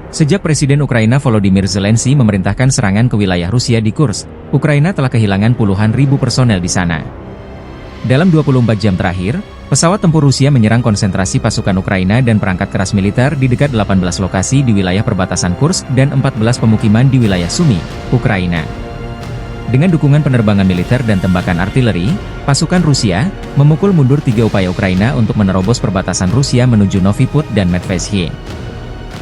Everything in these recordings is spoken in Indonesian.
Sejak Presiden Ukraina Volodymyr Zelensky memerintahkan serangan ke wilayah Rusia di Kursk, Ukraina telah kehilangan puluhan ribu personel di sana. Dalam 24 jam terakhir, pesawat tempur Rusia menyerang konsentrasi pasukan Ukraina dan perangkat keras militer di dekat 18 lokasi di wilayah perbatasan Kursk dan 14 pemukiman di wilayah Sumy, Ukraina. Dengan dukungan penerbangan militer dan tembakan artileri, pasukan Rusia memukul mundur 3 upaya Ukraina untuk menerobos perbatasan Rusia menuju Novi Put dan Medvedye.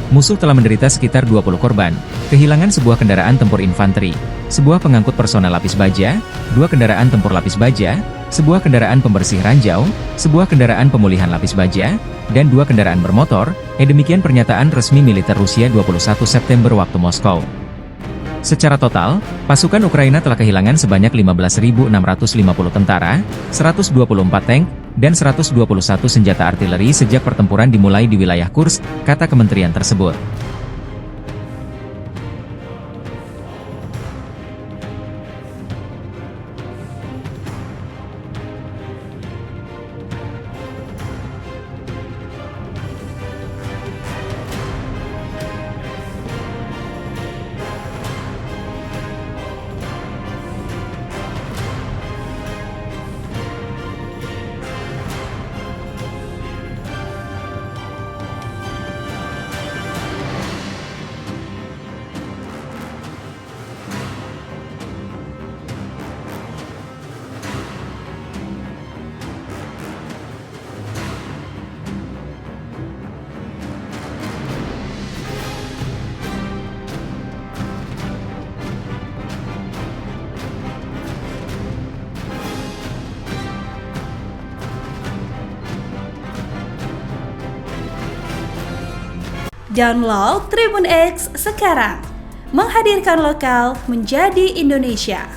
Musuh telah menderita sekitar 20 korban, kehilangan sebuah kendaraan tempur infanteri, sebuah pengangkut personel lapis baja, 2 kendaraan tempur lapis baja, sebuah kendaraan pembersih ranjau, sebuah kendaraan pemulihan lapis baja, dan 2 kendaraan bermotor. Demikian pernyataan resmi militer Rusia 21 September waktu Moskow. Secara total, pasukan Ukraina telah kehilangan sebanyak 15.650 tentara, 124 tank, dan 121 senjata artileri sejak pertempuran dimulai di wilayah Kursk, kata kementerian tersebut. Download Tribun X sekarang, menghadirkan lokal menjadi Indonesia.